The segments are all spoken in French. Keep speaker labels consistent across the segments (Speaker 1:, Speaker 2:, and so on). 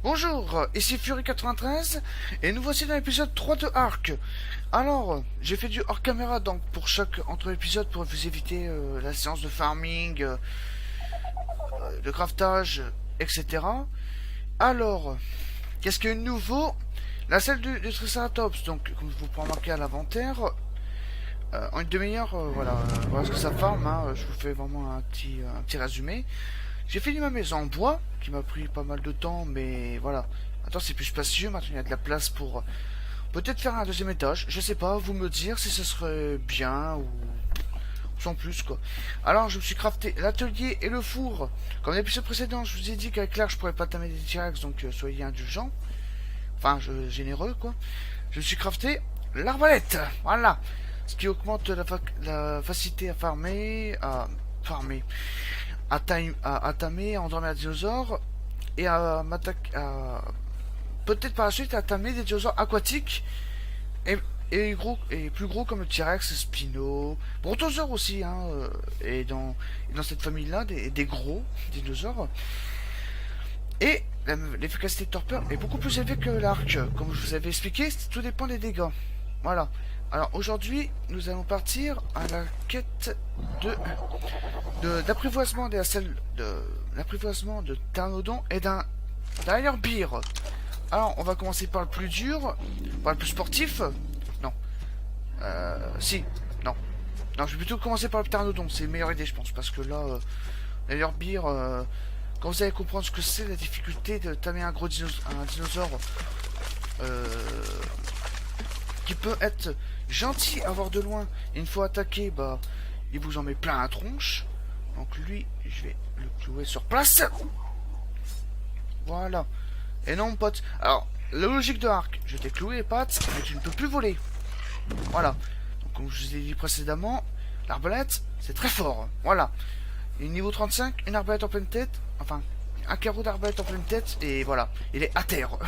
Speaker 1: Bonjour, ici Fury93 et nous voici dans l'épisode 3 de Ark. Alors, j'ai fait du hors caméra donc pour chaque entre épisode pour vous éviter la séance de farming, de craftage, etc. Alors, qu'est-ce qu'il y a de nouveau? La salle du Triceratops, donc comme vous pouvez remarquer à l'inventaire, en une demi-heure, voilà ce que ça farm, hein, je vous fais vraiment un petit résumé. J'ai fini ma maison en bois, qui m'a pris pas mal de temps, mais voilà. Maintenant c'est plus spacieux, maintenant il y a de la place pour peut-être faire un deuxième étage. Je sais pas, vous me dire si ce serait bien ou sans plus quoi. Alors je me suis crafté l'atelier et le four. Comme l'épisode précédent, je vous ai dit qu'avec Claire je pourrais pas tamer des T-Rex, donc soyez indulgents. Enfin, généreux quoi. Je me suis crafté l'arbalète, voilà. Ce qui augmente la facilité à farmer, à tamer, à endormir un dinosaure et à m'attaquer, peut-être par la suite à tamer des dinosaures aquatiques et, et plus gros comme le T-Rex, Spino, Brontosaure aussi, hein, et dans cette famille-là, des gros dinosaures. Et l'efficacité de torpeur est beaucoup plus élevée que l'arc. Comme je vous avais expliqué, tout dépend des dégâts. Voilà. Alors aujourd'hui, nous allons partir à la quête d'apprivoisement l'apprivoisement de Pteranodon et d'un Airbir. Alors, on va commencer par le plus dur, par le plus sportif. Non. Si. Non. Non, je vais plutôt commencer par le Pteranodon. C'est une meilleure idée, je pense, parce que là, l'Airbir, quand vous allez comprendre ce que c'est, la difficulté de tamer un dinosaure qui peut être gentil à voir de loin, et une fois attaqué, bah, il vous en met plein la tronche. Donc lui, je vais le clouer sur place. Voilà. Et non, mon pote. Alors, la logique de Ark, je t'ai cloué les pattes, mais tu ne peux plus voler. Voilà. Donc, comme je vous ai dit précédemment, l'arbalète, c'est très fort. Voilà. Et niveau 35, une arbalète en pleine tête. Enfin, un carreau d'arbalète en pleine tête, et voilà. Il est à terre.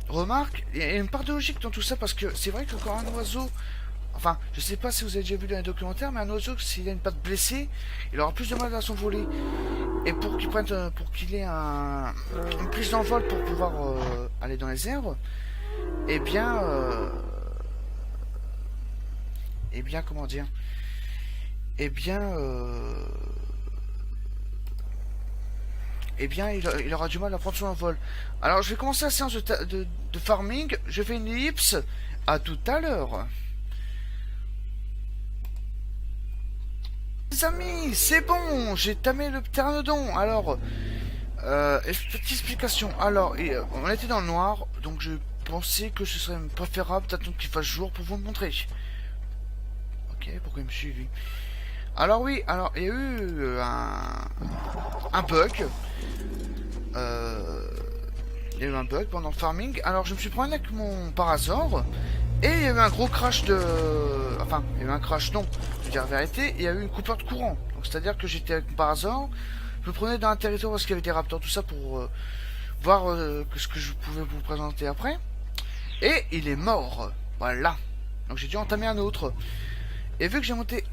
Speaker 1: Remarque, il y a une part de logique dans tout ça, parce que c'est vrai que quand un oiseau... Enfin, je sais pas si vous avez déjà vu dans les documentaires, mais un oiseau, s'il a une patte blessée, il aura plus de mal à s'envoler. Et pour qu'il ait une prise d'envol pour pouvoir aller dans les airs, eh bien, comment dire, eh bien, il aura du mal à prendre son envol. Alors, je vais commencer la séance de farming. Je fais une ellipse. À tout à l'heure. Les amis, c'est bon, j'ai tamé le pteranodon. Alors, petite explication. Alors, on était dans le noir, donc je pensais que ce serait préférable d'attendre qu'il fasse jour pour vous le montrer. Ok, pourquoi il me suit lui? Alors oui, alors il y a eu un bug. Il y a eu un bug pendant le farming. Alors je me suis promené avec mon parasaure. Et il y a eu un gros crash de... Enfin, il y a eu un crash, non. Je veux dire la vérité, il y a eu une coupure de courant. Donc c'est-à-dire que j'étais avec mon parasaure. Je me prenais dans un territoire parce qu'il y avait des raptors, tout ça, pour voir ce que je pouvais vous présenter après. Et il est mort. Voilà. Donc j'ai dû entamer un autre. Et vu que j'ai monté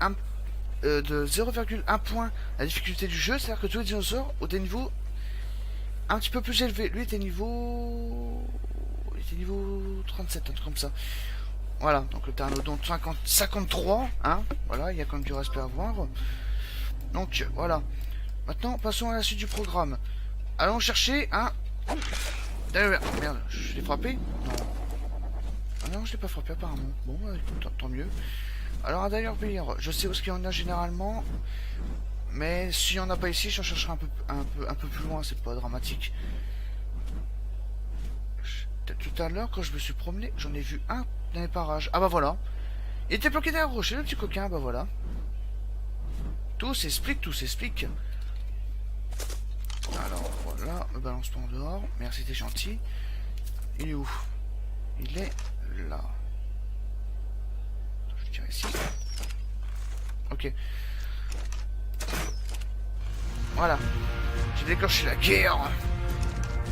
Speaker 1: de 0,1 point la difficulté du jeu, c'est-à-dire que tous les dinosaures ont des niveaux un petit peu plus élevés. Lui était niveau... Il était niveau 37, un truc comme ça. Voilà, donc le Pteranodon 53, hein, voilà, il y a quand même du respect à voir. Donc, voilà. Maintenant, passons à la suite du programme. Allons chercher un... Merde, je l'ai frappé? Non. Ah non, je l'ai pas frappé apparemment. Bon, bah, écoute, tant mieux. Alors, un Airbir, je sais où ce qu'il y en a généralement. Mais s'il n'y en a pas ici, j'en chercherai un peu plus loin, c'est pas dramatique. Tout à l'heure, quand je me suis promené, j'en ai vu un dans les parages. Ah bah voilà. Il était bloqué derrière un rocher, le petit coquin, bah voilà. Tout s'explique, tout s'explique. Alors voilà, me balance pas en dehors. Merci, t'es gentil. Il est où? Il est là. Je tire ici. Ok. Voilà. J'ai déclenché la guerre.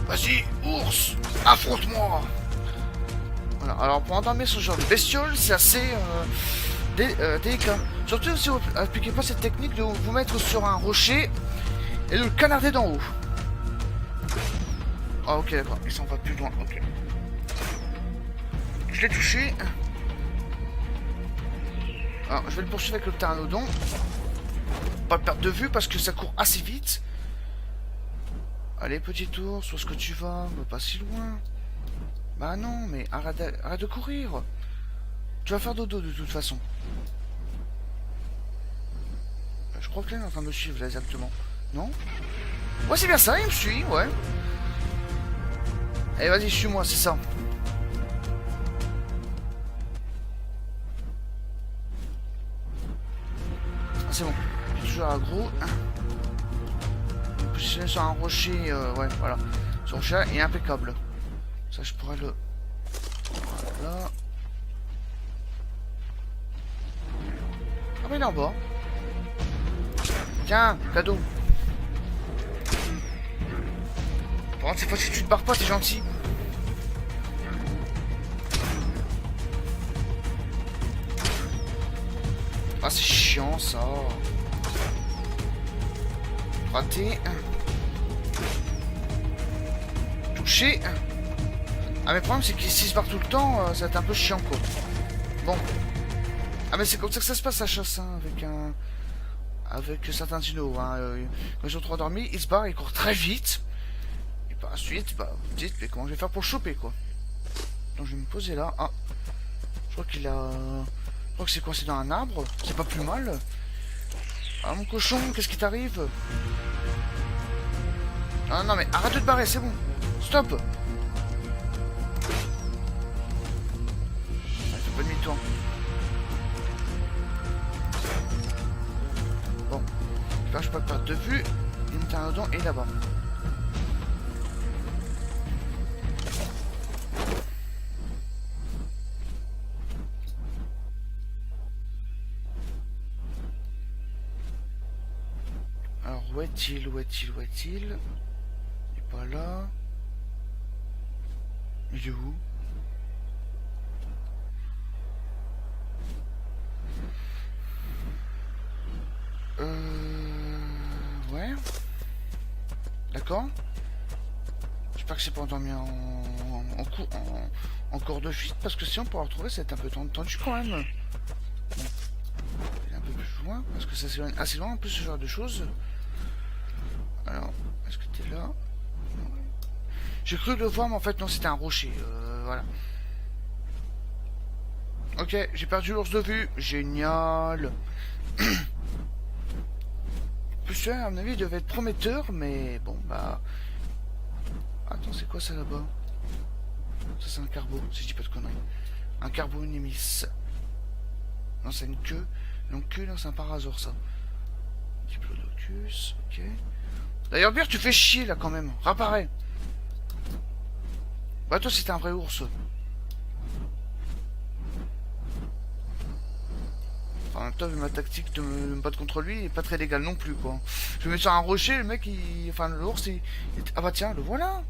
Speaker 1: Vas-y, ours, affronte-moi. Voilà, alors pour endormir ce genre de bestiole, c'est assez délicat. Surtout si vous n'appliquez pas cette technique de vous mettre sur un rocher et de le canarder d'en haut. Ah ok d'accord, il s'en va plus loin, ok. Je l'ai touché. Alors je vais le poursuivre avec le pteranodon. Pas le perdre de vue parce que ça court assez vite. Allez petit ours, où est-ce que tu vas? Va pas si loin. Bah non, mais arrête de courir. Tu vas faire dodo de toute façon. Je crois que là il est en train de me suivre là exactement. Non? Ouais c'est bien ça, il me suit, ouais. Allez vas-y, suis-moi, c'est ça. Ah, c'est bon, j'ai toujours aggro. Positionné sur un rocher, ouais voilà. Ce rocher est impeccable. Ça je pourrais le... Voilà. Ah mais il est en bas. Tiens, cadeau. Par contre, cette fois-ci, tu te barres pas, t'es gentil. Ah, c'est chiant, ça. Raté. Touché. Ah, mais le problème, c'est qu'il se barre tout le temps, ça va être un peu chiant, quoi. Bon. Ah, mais c'est comme ça que ça se passe, la chasse, hein, avec certains dinos, hein. Quand ils sont trop endormis, ils se barrent, ils courent très vite. Et par la suite, bah, vous dites, mais comment je vais faire pour le choper, quoi. Donc, je vais me poser là. Ah. Je crois qu'il a... Je crois que c'est coincé dans un arbre. C'est pas plus mal. Ah, mon cochon, qu'est-ce qui t'arrive? Ah, non, mais arrête de te barrer, c'est bon. Stop. Ouais, fais pas demi-tour. Bon. J'espère que je peux pas perdre de vue. L'internodon est là-bas. Alors, où est-il? Où est-il? Où est-il? Il est pas là. Il est où? Ouais. D'accord. J'espère que c'est pas endormi en cours de fuite, parce que si on peut le retrouver, ça va être un peu tendu quand même. Bon. Il est un peu plus loin, parce que ça s'éloigne assez loin, en plus, ce genre de choses. Alors, est-ce que t'es là? J'ai cru le voir, mais en fait, non, c'était un rocher. Voilà. Ok, j'ai perdu l'ours de vue. Génial. Plus à mon avis, il devait être prometteur, mais bon, bah... Attends, c'est quoi ça là-bas? Ça, c'est un carbo, si je dis pas de conneries. Un carbo, une hémisse. Non, c'est une queue. Donc, queue, non, c'est un parasaure, ça. Diplodocus, ok. D'ailleurs, Beer, tu fais chier, là, quand même. Réapparais. Bah, toi, c'est un vrai ours. Enfin, en même temps, vu ma tactique de me battre contre lui, il est pas très légal non plus, quoi. Je me mets sur un rocher, le mec, il... Enfin, l'ours, il... Ah bah tiens, le voilà.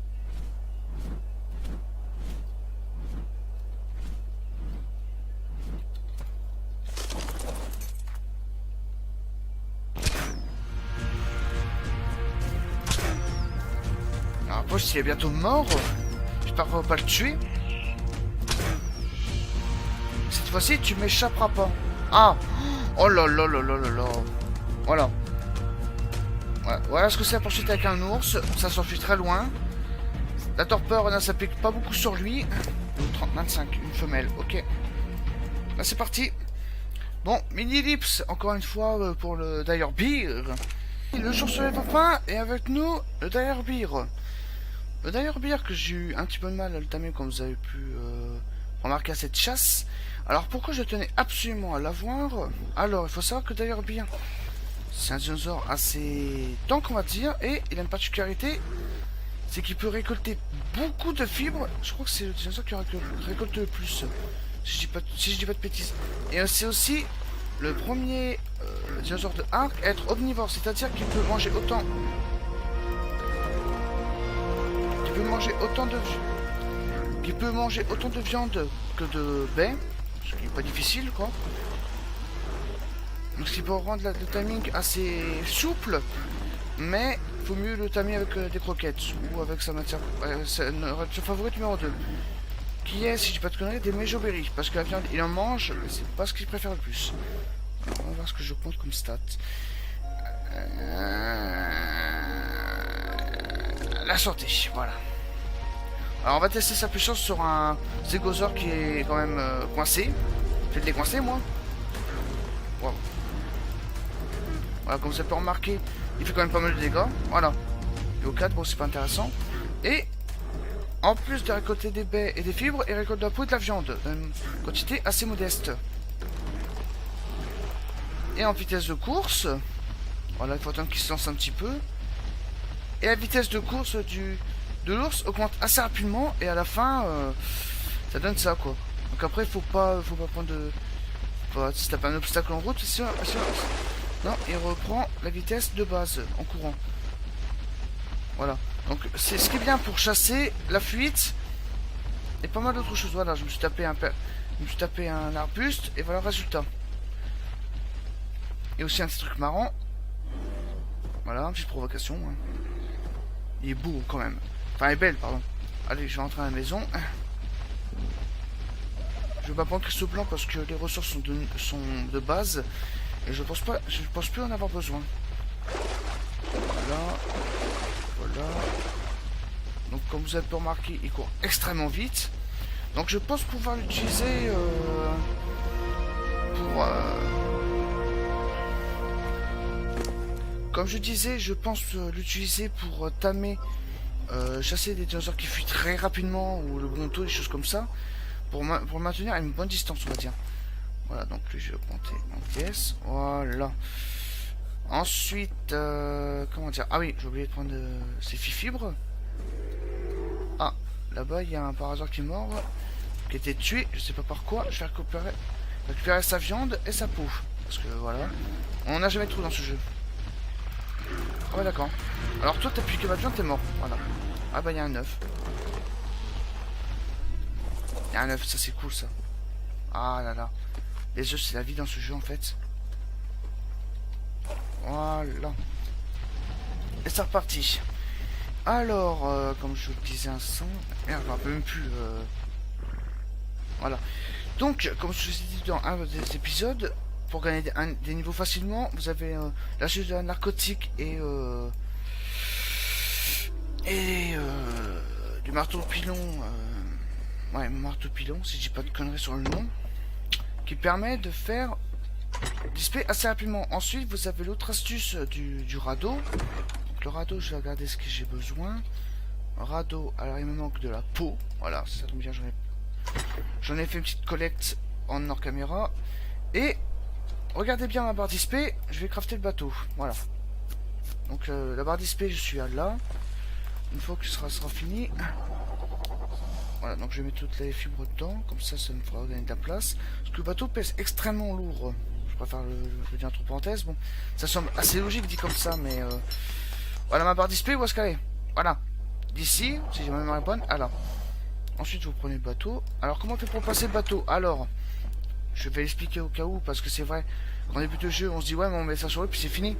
Speaker 1: Alors, poche, il est bientôt mort. J'espère qu'on va pas le tuer. Cette fois-ci, tu m'échapperas pas. Ah. Oh là là là là là là. Voilà. Voilà ce que c'est la poursuite avec un ours. Ça s'enfuit très loin. La torpeur ne s'applique pas beaucoup sur lui. 30, 25, une femelle. Ok. Là, c'est parti. Bon, mini ellipse, encore une fois, pour le Dire Beer. Le jour se lève enfin, et avec nous, le Dire Beer. Le Dire Beer que j'ai eu un petit peu de mal à le tamer, comme vous avez pu remarquer à cette chasse. Alors, pourquoi je tenais absolument à l'avoir? Alors, il faut savoir que Dire Beer, c'est un dinosaure assez tank, on va dire, et il a une particularité, c'est qu'il peut récolter beaucoup de fibres. Je crois que c'est le dinosaure qui récolte le plus, si je dis pas de bêtises. Et c'est aussi le premier dinosaure de arc à être omnivore, c'est-à-dire qu'il peut manger autant... Qu'il peut manger autant de viande que de baies, ce qui n'est pas difficile, quoi. Donc ce qui peut rendre le timing assez souple. mais il faut mieux le tamer avec des croquettes ou avec sa matière, sa nourriture favorite numéro 2, qui est, si je dis pas de conneries, des méjoberries, parce que la viande il en mange, mais c'est pas ce qu'il préfère le plus. Alors, on va voir ce que je compte comme stats. La santé, voilà. Alors on va tester sa puissance sur un Zégosaure qui est quand même coincé. Je vais le décoincer moi. Wow. Voilà, comme vous avez pu remarquer, il fait quand même pas mal de dégâts. Voilà. Et au 4, bon c'est pas intéressant. Et en plus de récolter des baies et des fibres, il récolte de la peau et de la viande. D'une quantité assez modeste. Et en vitesse de course, voilà, il faut attendre qu'il se lance un petit peu. Et la vitesse de course de l'ours augmente assez rapidement. Et à la fin, ça donne ça quoi. Donc après, faut pas prendre de... si t'as pas un obstacle en route, non, il reprend la vitesse de base en courant. Voilà. Donc c'est ce qui est bien pour chasser, la fuite et pas mal d'autres choses. Voilà, je me suis tapé un arbuste et voilà le résultat. Et aussi un petit truc marrant. Voilà, une petite provocation. Hein. Il est beau quand même. Enfin, il est belle, pardon. Allez, je vais rentrer à la maison. Je vais pas prendre Cristaux Blanc parce que les ressources sont de base. Et je pense plus en avoir besoin. Voilà. Voilà. Donc comme vous avez pu remarquer, il court extrêmement vite. Donc je pense pouvoir l'utiliser pour... Comme je disais, je pense l'utiliser pour tamer, chasser des dinosaures qui fuient très rapidement, ou le bronto, des choses comme ça, pour le maintenir à une bonne distance, on va dire. Voilà, donc lui, je vais augmenter en pièces. Voilà. Ensuite, comment dire? Ah oui, j'ai oublié de prendre ces fibres. Ah, là-bas, il y a un par hasard qui est mort, qui était tué, je sais pas par quoi. Je vais récupérer sa viande et sa peau. Parce que voilà, on n'a jamais de trou dans ce jeu. Ah ouais, d'accord. Alors toi, t'as piqué ma viande, t'es mort. Voilà. Ah bah, il y a un œuf. Il y a un œuf, ça c'est cool ça. Ah là là. Les œufs, c'est la vie dans ce jeu en fait. Voilà. Et c'est reparti. Alors, comme je vous le disais un son... Merde, je me rappelle même plus. Voilà. Donc, comme je vous ai dit dans un des épisodes, pour gagner des niveaux facilement, vous avez la chute de la narcotique et du marteau pilon. Ouais, marteau pilon, si je dis pas de conneries sur le nom, qui permet de faire display assez rapidement. Ensuite, vous avez l'autre astuce du radeau. Donc, le radeau, je vais regarder ce que j'ai besoin. Radeau, alors il me manque de la peau. Voilà, ça tombe bien, j'en ai fait une petite collecte en hors caméra. Et regardez bien ma barre display, je vais crafter le bateau. Voilà. Donc la barre display, je suis à là. Une fois que ce sera fini. Voilà, donc je vais mettre toutes les fibres dedans. Comme ça, ça me fera gagner de la place. Parce que le bateau pèse extrêmement lourd. Je préfère le dire entre parenthèses. Bon, ça semble assez logique dit comme ça, mais... Voilà ma barre display, où est-ce qu'elle est? Voilà. D'ici, si j'ai ma mémoire est bonne, à là. Ensuite, vous prenez le bateau. Alors, comment on fait pour passer le bateau? Alors, je vais l'expliquer au cas où, parce que c'est vrai, quand on débute de jeu, on se dit, ouais, mais on met ça sur l'eau, puis c'est fini.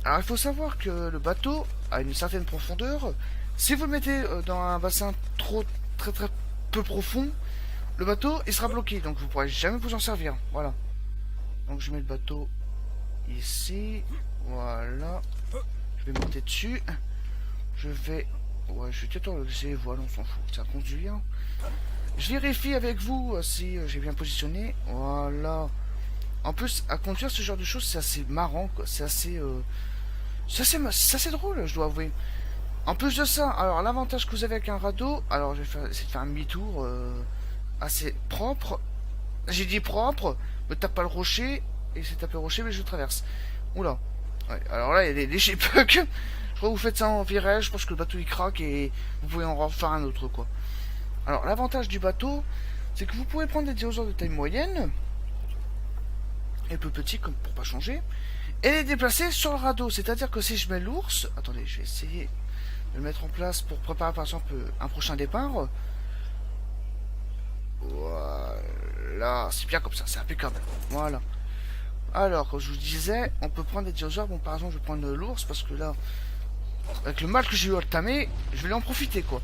Speaker 1: Alors, il faut savoir que le bateau a une certaine profondeur. Si vous le mettez dans un bassin très peu profond, le bateau, il sera bloqué, donc vous pourrez jamais vous en servir. Voilà. Donc, je mets le bateau ici. Voilà. Je vais monter dessus. Je vais... Ouais, je vais peut-être le laisser, voilà, on s'en fout, ça conduit. Hein. Je vérifie avec vous si j'ai bien positionné. Voilà. En plus, à conduire ce genre de choses, c'est assez marrant, quoi. C'est assez drôle, je dois avouer. En plus de ça, alors l'avantage que vous avez avec un radeau, alors je vais essayer de faire un demi-tour assez propre. J'ai dit propre, me tape pas le rocher, et c'est taper le rocher, mais je traverse. Oula. Ouais, alors là, il y a des légers bugs. Je crois que vous faites ça en virage, je pense que le bateau il craque et vous pouvez en refaire un autre quoi. Alors l'avantage du bateau, c'est que vous pouvez prendre des dinosaures de taille moyenne, et peu petits comme pour pas changer, et les déplacer sur le radeau. C'est-à-dire que si je mets l'ours, attendez, je vais essayer de le mettre en place pour préparer par exemple un prochain départ. Voilà, c'est bien comme ça, c'est impeccable. Voilà. Alors, comme je vous disais, on peut prendre des dinosaures. Bon, par exemple, je vais prendre l'ours parce que là, avec le mal que j'ai eu à le tamer, je vais en profiter, quoi.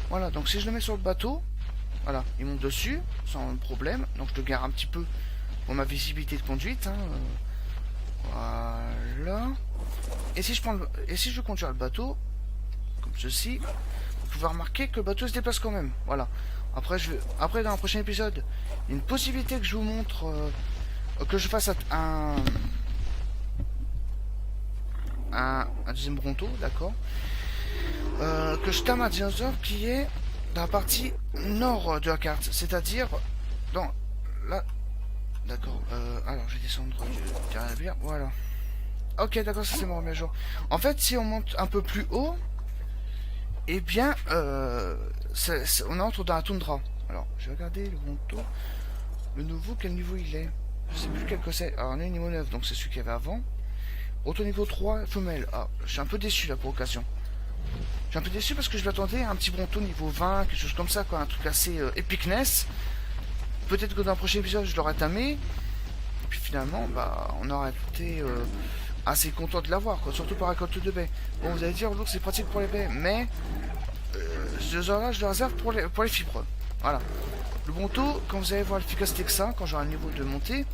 Speaker 1: Voilà, donc si je le mets sur le bateau, voilà, il monte dessus, sans problème. Donc je le gare un petit peu pour ma visibilité de conduite. Hein. Voilà. Et si je prends et si je conduis le bateau, comme ceci, vous pouvez remarquer que le bateau se déplace quand même. Voilà. Après dans un prochain épisode, il y a une possibilité que je vous montre, que je fasse un deuxième bronto, d'accord. Que je tame un dinosaure qui est dans la partie nord de la carte, c'est-à-dire dans la... D'accord, alors je vais descendre du navire, voilà. Ok, d'accord, ça c'est mon remis à jour. En fait, si on monte un peu plus haut, eh bien, on entre dans la toundra. Alors, je vais regarder le bronto. Le nouveau, quel niveau il est? Je sais plus quel que c'est. Alors, on est niveau 9, donc c'est celui qu'il y avait avant. Auto niveau 3, femelle. Ah, je suis un peu déçu là pour l'occasion. Je suis un peu déçu parce que je m'attendais à un petit bronto niveau 20, quelque chose comme ça, quoi. Un truc assez epicness. Peut-être que dans le prochain épisode, je l'aurais tamé. Et puis finalement, bah, on aurait été assez content de l'avoir, quoi. Surtout par récolte de baies. Bon, vous allez dire, l'ours c'est pratique pour les baies, mais ce genre-là, je le réserve pour les fibres. Voilà. Le bronto, quand vous allez voir l'efficacité que ça, quand j'aurai un niveau de montée,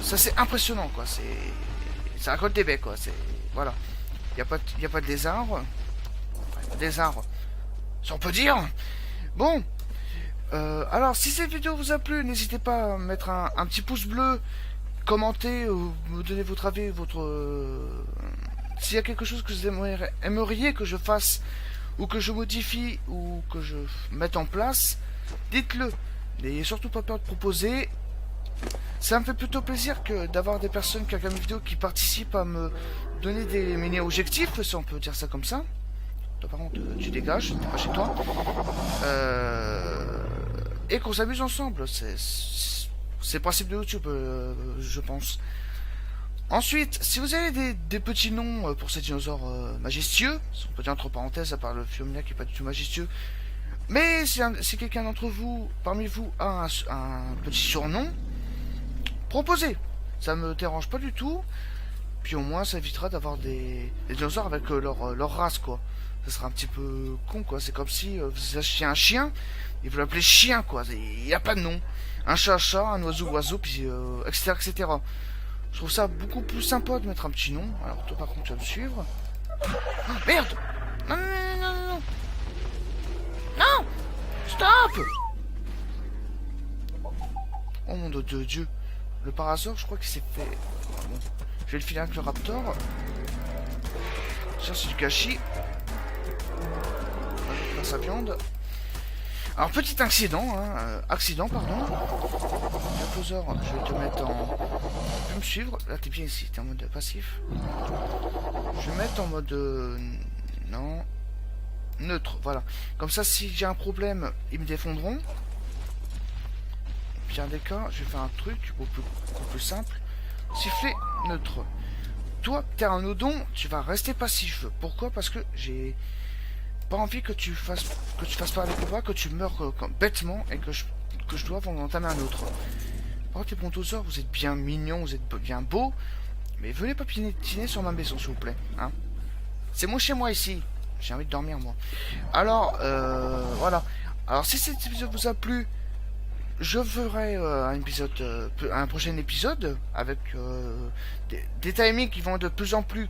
Speaker 1: ça c'est impressionnant, quoi. C'est récolte des baies, quoi. C'est voilà. Il n'y a pas de lézard. Des arbres, si on peut dire. Bon, alors si cette vidéo vous a plu, n'hésitez pas à mettre un petit pouce bleu, commenter, ou me donner votre avis, s'il y a quelque chose que vous aimeriez que je fasse, ou que je modifie, ou que je mette en place, dites-le. N'ayez surtout pas peur de proposer. Ça me fait plutôt plaisir que d'avoir des personnes qui regardent mes vidéos qui participent à me donner des mini-objectifs, si on peut dire ça comme ça. Toi, par contre, tu dégages, t'es pas chez toi. Et qu'on s'amuse ensemble. C'est le principe de YouTube, je pense. Ensuite, si vous avez des petits noms pour ces dinosaures majestueux, si on peut dire entre parenthèses, à part le Fiomnia qui est pas du tout majestueux, mais si quelqu'un d'entre vous, parmi vous, a un petit surnom, proposez. Ça me dérange pas du tout. Puis au moins, ça évitera d'avoir des dinosaures avec leur race, quoi. Ça sera un petit peu con, quoi. C'est comme si vous achetiez un chien et vous l'appelez chien, quoi. Il n'y a pas de nom. Un chat, un oiseau, puis etc., etc. Je trouve ça beaucoup plus sympa de mettre un petit nom. Alors toi, par contre, tu vas me suivre. Oh, merde. Non, non, non, non, non, non. Non. Stop. Oh mon Dieu. Le parasaure, je crois qu'il s'est fait... Bon. Je vais le filer avec le raptor. Ça, c'est du gâchis. On va faire sa viande. Alors, petit accident, pardon. Dinosaure, je vais te mettre en... Tu peux me suivre? Là, t'es bien ici, t'es en mode passif. Je vais mettre en mode... Non. Neutre, voilà. Comme ça, si j'ai un problème, ils me défendront. Pire des cas, je vais faire un truc beaucoup plus simple. Sifflet neutre. Toi, t'es un odon, tu vas rester passif. Pourquoi? Parce que j'ai pas envie que tu fasses pas les combats, que tu meurs bêtement et que je dois en entamer un autre. Par contre, les brontosaures, vous êtes bien mignons, vous êtes bien beaux, mais venez pas piétiner sur ma maison, s'il vous plaît. Hein, c'est moi chez moi ici. J'ai envie de dormir, moi. Alors, voilà. Alors, si cet épisode vous a plu, je ferai un prochain épisode avec des timings qui vont être de plus en plus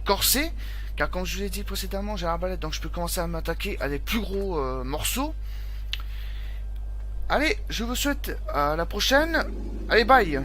Speaker 1: corsés. Car comme je vous l'ai dit précédemment, j'ai un arbalète, donc je peux commencer à m'attaquer à des plus gros morceaux. Allez, je vous souhaite à la prochaine. Allez, bye.